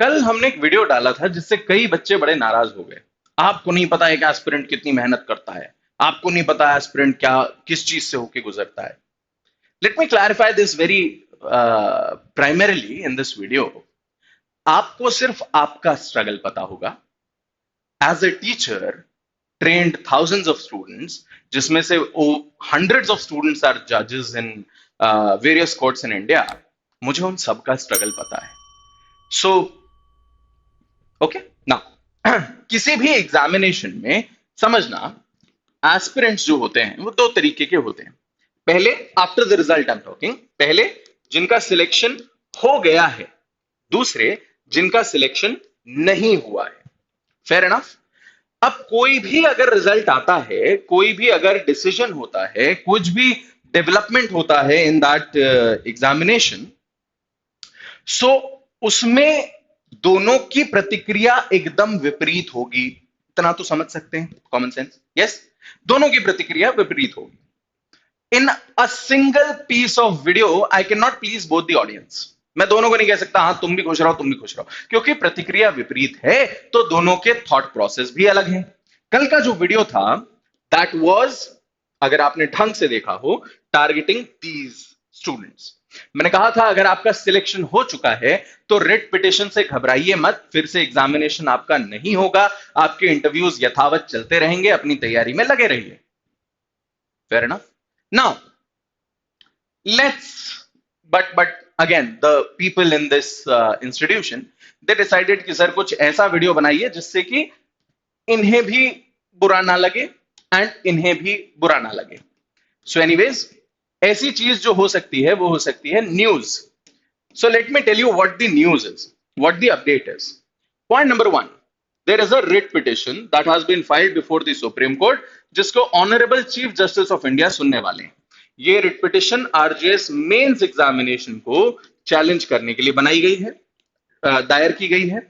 कल हमने एक वीडियो डाला था जिससे कई बच्चे बड़े नाराज हो गए। आपको नहीं पता है कि एस्पिरेंट कितनी मेहनत करता है। आपको नहीं पता एस्पिरेंट क्या किस चीज से होके गुजरता है। Let me clarify this very primarily in this video. आपको सिर्फ आपका स्ट्रगल पता होगा। As a teacher trained thousands of students, जिसमें से hundreds of students are judges in various courts in India। मुझे उन सबका स्ट्रगल पता है। सो ओके नाउ किसी भी एग्जामिनेशन में समझना, एस्पिरेंट्स जो होते हैं वो दो तरीके के होते हैं। पहले, after the result I am talking, पहले जिनका सिलेक्शन हो गया है, दूसरे जिनका सिलेक्शन नहीं हुआ है। Fair enough. अब कोई भी अगर रिजल्ट आता है, कोई भी अगर डिसीजन होता है, कुछ भी डेवलपमेंट होता है इन दैट एग्जामिनेशन, सो उसमें दोनों की प्रतिक्रिया एकदम विपरीत होगी। इतना तो समझ सकते हैं, कॉमन सेंस। यस, दोनों की प्रतिक्रिया विपरीत होगी। In a single piece of video I can not please both the audience. मैं दोनों को नहीं कह सकता हाँ तुम भी खुश रहो तुम भी खुश रहो, क्योंकि प्रतिक्रिया विपरीत है तो दोनों के थॉट प्रोसेस भी अलग हैं। कल का जो वीडियो था दैट वाज, अगर आपने ढंग से देखा हो, टारगेटिंग दीज स्टूडेंट्स। मैंने कहा था अगर आपका सिलेक्शन हो चुका है तो रिट पिटिशन से घबराइए मत, फिर से एग्जामिनेशन आपका नहीं होगा, आपके इंटरव्यूज यथावत चलते रहेंगे, अपनी तैयारी में लगे रहिए। Fair enough. Now let's but again the people in this institution they decided कि सर कुछ ऐसा वीडियो बनाइए जिससे कि इन्हें भी बुरा ना लगे एंड इन्हें भी बुरा ना लगे। सो एनीवेज, ऐसी चीज जो हो सकती है वो हो सकती है news. So let me tell you what the news is, what the update is. Point number 1, there is a writ petition that has been filed before the Supreme Court, जिसको honourable chief justice of India सुनने वाले हैं। ये writ petition RJS mains examination को challenge करने के लिए बनाई गई है, दायर की गई है।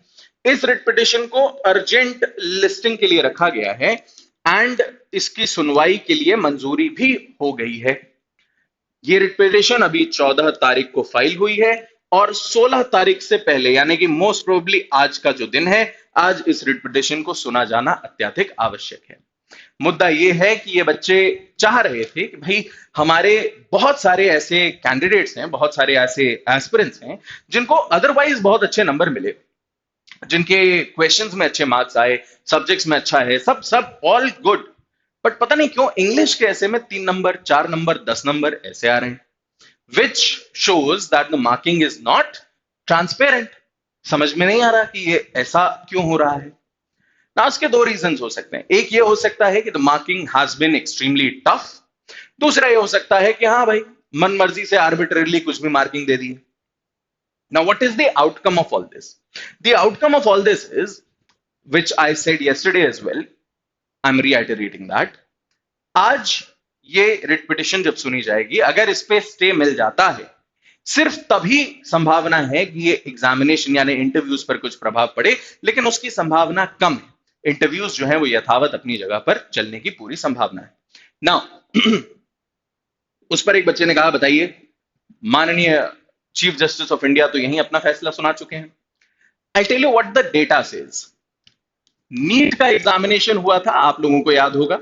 इस रिट पिटिशन को अर्जेंट लिस्टिंग के लिए रखा गया है एंड इसकी सुनवाई के लिए मंजूरी भी हो गई है। ये रिट पिटिशन अभी 14 तारीख को फाइल हुई है और 16 तारीख से पहले, यानी कि मोस्ट प्रोबेबली आज का जो दिन है, आज इस रिट पिटिशन को सुना जाना अत्यधिक आवश्यक है। मुद्दा यह है कि ये बच्चे चाह रहे थे कि भाई हमारे बहुत सारे ऐसे कैंडिडेट्स हैं, बहुत सारे ऐसे एस्पिरेंट्स हैं जिनको अदरवाइज बहुत अच्छे नंबर मिले, जिनके क्वेश्चंस में अच्छे मार्क्स आए, सब्जेक्ट्स में अच्छा है, सब सब ऑल गुड, बट पता नहीं क्यों इंग्लिश के ऐसे में 3 नंबर, 4 नंबर, 10 नंबर ऐसे आ रहे हैं, which shows that the marking is not transparent. समझ में नहीं आ रहा कि ये ऐसा क्यों हो रहा है ना। इसके दो रीजन हो सकते हैं। एक ये हो सकता है कि the marking has been extremely tough. दूसरा ये हो सकता है कि हाँ भाई मन मर्जी से आर्बिट्रेरली कुछ भी marking they the. Now, what is the outcome of all this? The outcome of all this is, which I said yesterday as well, I'm reiterating that, आज ये रिट पिटिशन जब सुनी जाएगी, अगर इस पे स्टे मिल जाता है, सिर्फ तभी संभावना है कि ये एग्जामिनेशन यानी इंटरव्यूज पर कुछ प्रभाव पड़े, लेकिन उसकी संभावना कम है। इंटरव्यूज जो है वो यथावत अपनी जगह पर चलने की पूरी संभावना है। नाउ उस पर एक बच्चे ने कहा बताइए, माननीय चीफ जस्टिस ऑफ इंडिया तो यही अपना फैसला सुना चुके हैं। I tell you what the data says. NEET का एग्जामिनेशन हुआ था, आप लोगों को याद होगा,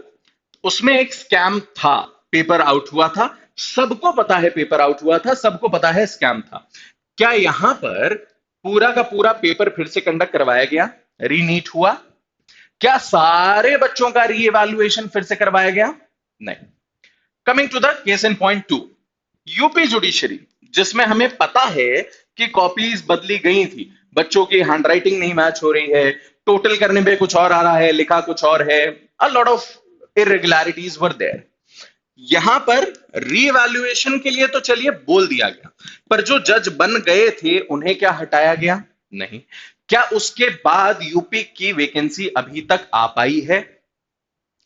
उसमें एक स्कैम था, पेपर आउट हुआ था, सबको पता है पेपर आउट हुआ था, सबको पता है स्कैम था। क्या यहां पर पूरा का पूरा पेपर फिर से कंडक्ट करवाया गया, रीनीट हुआ? क्या सारे बच्चों का रीइवैल्यूएशन फिर से करवाया गया? नहीं। Coming to the case in point 2, UP judiciary, जिसमें हमें पता है कि कॉपीज बदली गई थी, बच्चों की हैंडराइटिंग नहीं मैच हो रही है, टोटल करने पे कुछ और आ रहा है, लिखा कुछ और है, a lot of irregularities were there. यहां पर रीइवैल्यूएशन के लिए तो चलिए बोल दिया गया, पर जो जज बन गए थे उन्हें क्या हटाया गया? नहीं। क्या उसके बाद यूपी की वैकेंसी अभी तक आ पाई है?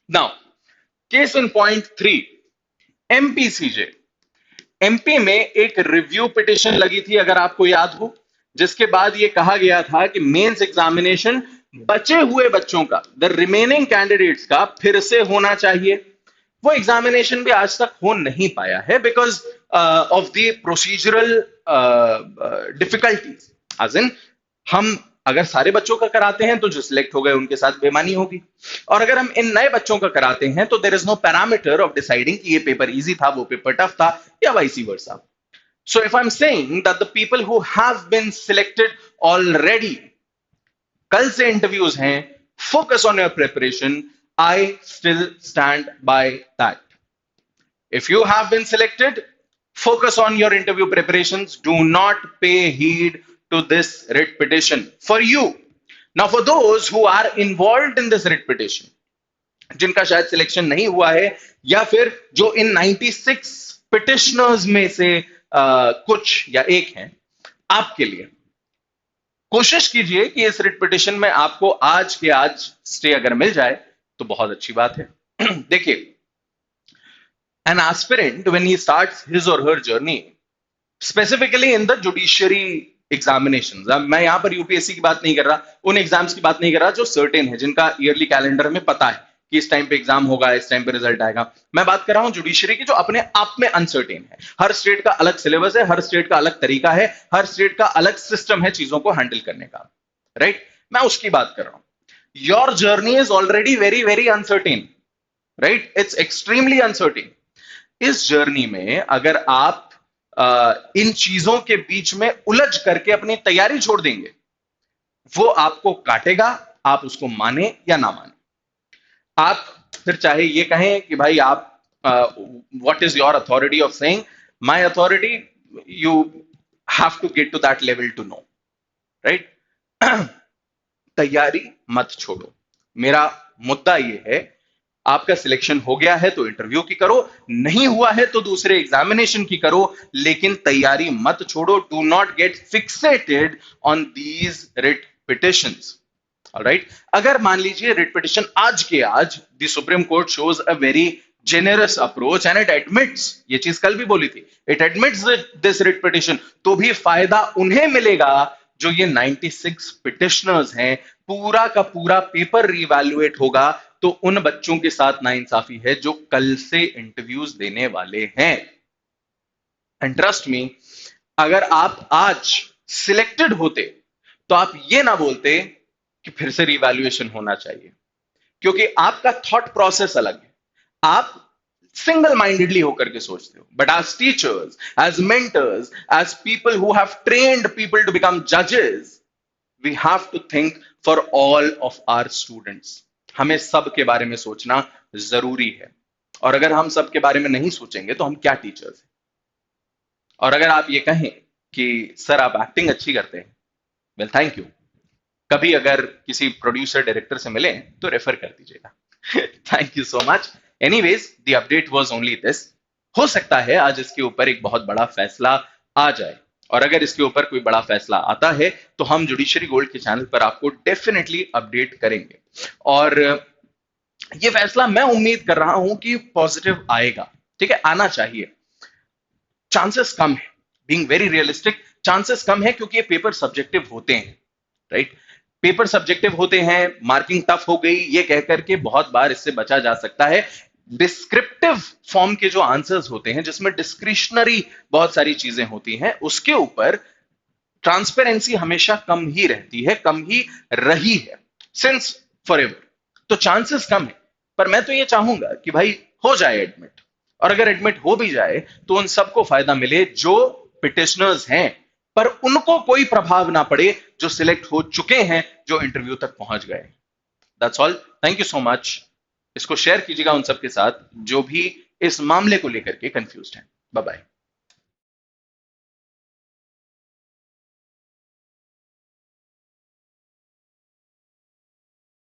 Now case in point 3, MPCJ. MP में एक रिव्यू पिटिशन लगी थी, अगर आपको याद हो, जिसके बाद यह कहा गया था कि मेंस एग्जामिनेशन बचे हुए बच्चों का, द रिमेनिंग कैंडिडेट्स का फिर से होना चाहिए। वो एग्जामिनेशन भी आज तक हो नहीं पाया है because of the procedural difficulties. As in हम अगर सारे बच्चों का कराते हैं तो जो सिलेक्ट हो गए उनके साथ बेईमानी होगी, और अगर हम इन नए बच्चों का कराते हैं तो there is no parameter of deciding कि ये पेपर इजी था, वो पेपर टफ था, या vice versa. So if I'm saying that the people who have been selected already, कल से इंटरव्यूज हैं, focus on your preparation, I still stand by that. If you have been selected, focus on your interview preparations. Do not pay heed to this writ petition for you. Now for those who are involved in this writ petition, जिनका शायद selection नहीं हुआ है, या फिर जो इन 96 petitioners में से कुछ या एक हैं, आपके लिए कोशिश कीजिए कि इस रिट पिटिशन में आपको आज के आज स्टे अगर मिल जाए तो बहुत अच्छी बात है. देखिए, an aspirant when he starts his or her journey, specifically in the judiciary examinations, अब मैं यहां पर यूपीएससी की बात नहीं कर रहा, उन एग्जाम्स की बात नहीं कर रहा जो सर्टेन है, जिनका ईयरली कैलेंडर में पता है कि इस टाइम पे एग्जाम होगा, इस टाइम पे रिजल्ट आएगा. मैं बात कर रहा हूं जुडिशरी की, जो अपने आप में अनसर्टेन है. हर स्टेट का अलग सिलेबस है, हर स्टेट का अलग तरीका है, हर स्टेट का अलग सिस्टम है चीजों को हैंडल करने का, राइट? मैं उसकी बात कर रहा हूं. Your journey is already very very uncertain, right? It's extremely uncertain. इस जर्नी में अगर आप इन चीजों के बीच में उलझ करके अपनी तैयारी छोड़ देंगे, वो आपको काटेगा, आप उसको माने या ना माने. आप फिर चाहे ये कहें कि भाई आप what is your authority of saying, my authority, you have to get to that level to know, right? तैयारी मत छोड़ो. मेरा मुद्दा ये है, आपका सिलेक्शन हो गया है तो इंटरव्यू की करो, नहीं हुआ है तो दूसरे एग्जामिनेशन की करो, लेकिन तैयारी मत छोड़ो. Do not gate fixated on these writ petitions. Alright, अगर मान लीजिए रिट पिटिशन आज के आज the Supreme court shows a very generous approach and it admits, ये चीज कल भी बोली थी, it admits this writ petition, तो भी फायदा उन्हें मिलेगा जो ये 96 पिटिशनर्स हैं. पूरा का पूरा पेपर रीवैल्यूएट होगा, तो उन बच्चों के साथ नाइंसाफी है जो कल से इंटरव्यूज देने वाले हैं. एंड ट्रस्ट मी, अगर आप आज सिलेक्टेड होते तो आप ये ना बोलते कि फिर से रिवैल्यूएशन होना चाहिए, क्योंकि आपका थॉट प्रोसेस अलग है. आप सिंगल माइंडेडली होकर के सोचते हो, but as teachers, as mentors, as people who have trained people to become जजेस, we have to think for all of our students. हमें सब के बारे में सोचना जरूरी है, और अगर हम सब के बारे में नहीं सोचेंगे तो हम क्या टीचर्स हैं. और अगर आप ये कहें कि सर आप एक्टिंग अच्छी करते हैं, वेल थैंक यू. कभी अगर किसी प्रोड्यूसर डायरेक्टर से मिले तो रेफर कर दीजिएगा. Thank you so much. Anyways, the update was only this. हो सकता है आज इसके ऊपर एक बहुत बड़ा फैसला आ जाए, और अगर इसके ऊपर कोई बड़ा फैसला आता है तो हम जुडिशरी गोल्ड के चैनल पर आपको डेफिनेटली अपडेट करेंगे. और ये फैसला मैं उम्मीद कर रहा हूं कि पॉजिटिव आएगा. ठीक है, आना चाहिए. चांसेस कम है, बीइंग वेरी रियलिस्टिक, चांसेस कम है क्योंकि ये पेपर सब्जेक्टिव होते हैं, राइट? पेपर सब्जेक्टिव होते हैं, मार्किंग टफ हो गई ये कहकर के बहुत बार इससे बचा जा सकता है. डिस्क्रिप्टिव फॉर्म के जो आंसर्स होते हैं, जिसमें डिस्क्रिशनरी बहुत सारी चीजें होती हैं, उसके ऊपर ट्रांसपेरेंसी हमेशा कम ही रहती है, कम ही रही है सिंस फॉरएवर. तो चांसेस कम है, पर मैं तो ये चाहूंगा कि भाई हो जाए एडमिट, और अगर एडमिट हो भी जाए तो उन सबको फायदा मिले जो पिटिशनर्स हैं, पर उनको कोई प्रभाव ना पड़े जो सिलेक्ट हो चुके हैं, जो इंटरव्यू तक पहुंच गए. That's all. Thank you so much. इसको शेयर कीजिएगा उन सबके साथ जो भी इस मामले को लेकर के कंफ्यूज्ड हैं. Bye bye.